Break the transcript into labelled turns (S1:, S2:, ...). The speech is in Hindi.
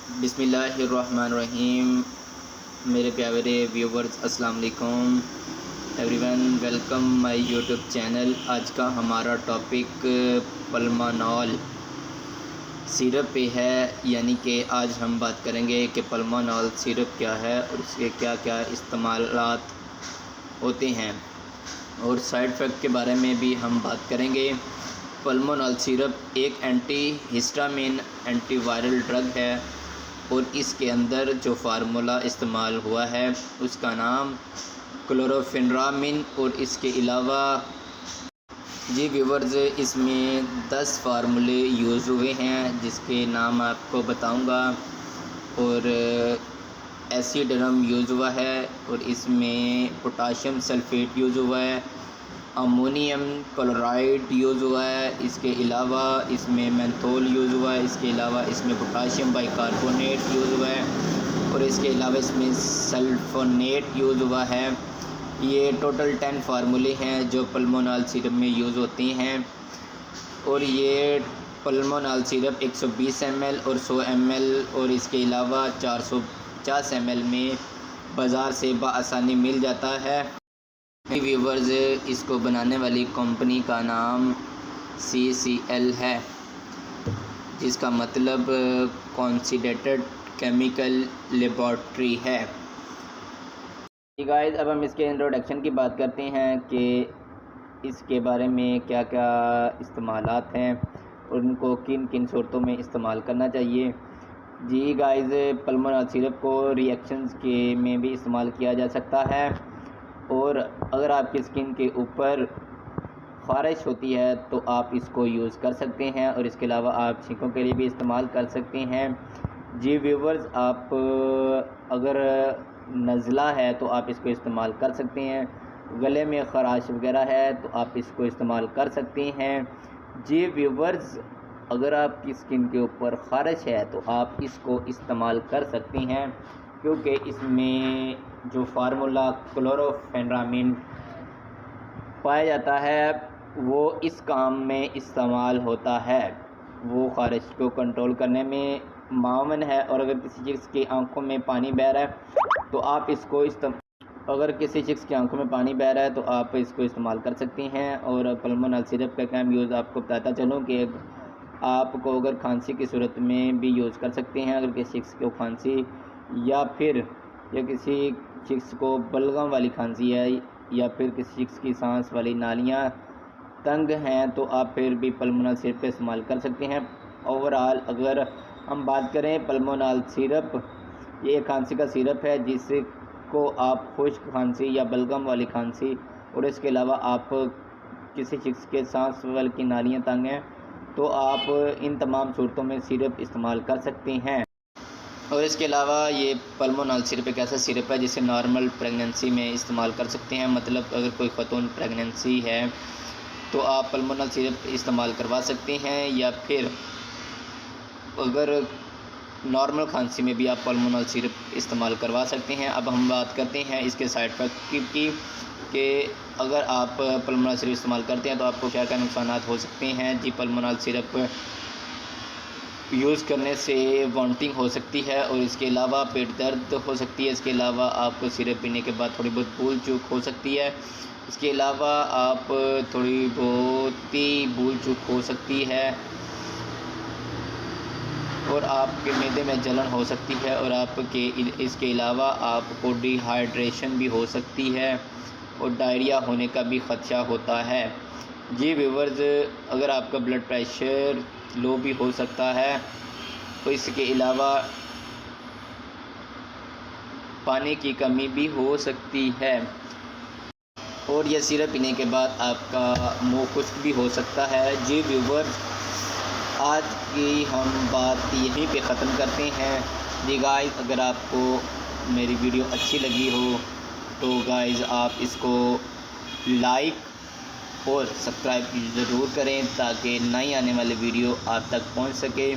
S1: बिस्मिल्लाहिर्रहमानिर्रहीम। मेरे प्यारे व्यूवर्स, अस्सलाम वालेकुम everyone, welcome my YouTube channel. आज का हमारा टॉपिक पल्मानॉल सिरप पे है, यानी कि आज हम बात करेंगे कि पल्मानॉल सिरप क्या है और उसके क्या क्या इस्तेमालात होते हैं और साइड इफ़ेक्ट के बारे में भी हम बात करेंगे। पल्मानॉल सिरप एक एंटी हिस्टामिन एंटीवायरल ड्रग है और इसके अंदर जो फार्मूला इस्तेमाल हुआ है उसका नाम क्लोरोफेनरामिन। और इसके अलावा जी व्यूवर्स, इसमें 10 फार्मूले यूज़ हुए हैं जिसके नाम आपको बताऊंगा। और एसिडरम यूज़ हुआ है और इसमें पोटाशियम सल्फेट यूज़ हुआ है, अमोनियम क्लोराइड यूज़ हुआ है, इसके अलावा इसमें मेंथोल यूज़ हुआ है, इसके अलावा इसमें पोटाशियम बाइकार्बोनेट यूज़ हुआ है और इसके अलावा इसमें सल्फोनेट यूज़ हुआ है। ये टोटल 10 फार्मूले हैं जो पल्मोनॉल सिरप में यूज़ होती हैं। और ये पल्मोनॉल सिरप 120 ml और 100 ml और इसके अलावा 450 ml में बाज़ार से बआसानी मिल जाता है। व्यूवर्स, इसको बनाने वाली कंपनी का नाम CCL है, जिसका मतलब कॉन्सिडेंटेड केमिकल लेबॉर्ट्री है। गाइस, अब हम इसके इंट्रोडक्शन की बात करते हैं कि इसके बारे में क्या क्या इस्तेमालात हैं और उनको किन किन सूरतों में इस्तेमाल करना चाहिए। जी गाइस, पल्मोनॉल सिरप को रिएक्शंस के में भी इस्तेमाल किया जा सकता है और अगर आपकी स्किन के ऊपर ख़ारिश होती है तो आप इसको यूज़ कर सकते हैं और इसके अलावा आप छींकों के लिए भी इस्तेमाल कर सकते हैं। जी व्यूवर्स, आप अगर नज़ला है तो आप इसको इस्तेमाल कर सकते हैं, गले में ख़राश वगैरह है तो आप इसको इस्तेमाल कर सकते हैं। जी व्यूवर्स, अगर आपकी स्किन के ऊपर ख़ारिश है तो आप इसको इस्तेमाल कर सकते हैं, क्योंकि इसमें जो फार्मूला क्लोरोफेनरामिन पाया जाता है वो इस काम में इस्तेमाल होता है, वो ख़ारिश को कंट्रोल करने में मावन है। और अगर किसी शख्स की आंखों में पानी बह रहा है तो आप इसको इस्तेमाल कर सकते हैं। और पल्मोनॉल सिरप का काम यूज़ आपको बताता चलूँ कि आपको अगर खांसी की सूरत में भी यूज़ कर सकते हैं। अगर किसी शख्स को खांसी या किसी शख्स को बलगम वाली खांसी है या फिर किसी शख्स की सांस वाली नालियाँ तंग हैं तो आप फिर भी पल्मोनॉल सिरप का इस्तेमाल कर सकते हैं। ओवरऑल अगर हम बात करें, पल्मोनॉल सिरप ये खांसी का सिरप है जिसको आप खुश्क खांसी या बलगम वाली खांसी और इसके अलावा आप किसी शख्स के सांस वाली की नालियाँ तंग हैं तो आप इन तमाम सूरतों में सिरप इस्तेमाल कर सकते हैं। और इसके अलावा ये पल्मोनॉल सिरप एक ऐसा सिरप है जिसे नॉर्मल प्रेगनेंसी में इस्तेमाल कर सकते हैं। मतलब अगर कोई ख़तून प्रेगनेंसी है तो आप पल्मोनॉल सिरप इस्तेमाल करवा सकते हैं, या फिर अगर नॉर्मल खांसी में भी आप पल्मोनॉल सिरप इस्तेमाल करवा सकते हैं। अब हम बात करते हैं इसके साइड इफ़ेक्ट की कि अगर आप पल्मोनॉल सिरप इस्तेमाल करते हैं तो आपको क्या क्या नुकसानात हो सकते हैं। जी, पल्मोनॉल सिरप यूज़ करने से वॉमिटिंग हो सकती है और इसके अलावा पेट दर्द हो सकती है। इसके अलावा आपको सिरप पीने के बाद थोड़ी बहुत भूल चूक हो सकती है। इसके अलावा आप थोड़ी बहुत ही भूल चूक हो सकती है और आपके मैदे में जलन हो सकती है और इसके अलावा आपको डिहाइड्रेशन भी हो सकती है और डायरिया होने का भी ख़दशा होता है। जी व्यूवर्स, अगर आपका ब्लड प्रेशर लो भी हो सकता है तो इसके अलावा पानी की कमी भी हो सकती है और यह सिरप पीने के बाद आपका मुँह खुश्क भी हो सकता है। जी व्यूवर्स, आज की हम बात यहीं पे ख़त्म करते हैं। जी गाइस, अगर आपको मेरी वीडियो अच्छी लगी हो तो गाइस आप इसको लाइक और सब्सक्राइब ज़रूर करें ताकि नई आने वाली वीडियो आप तक पहुंच सके।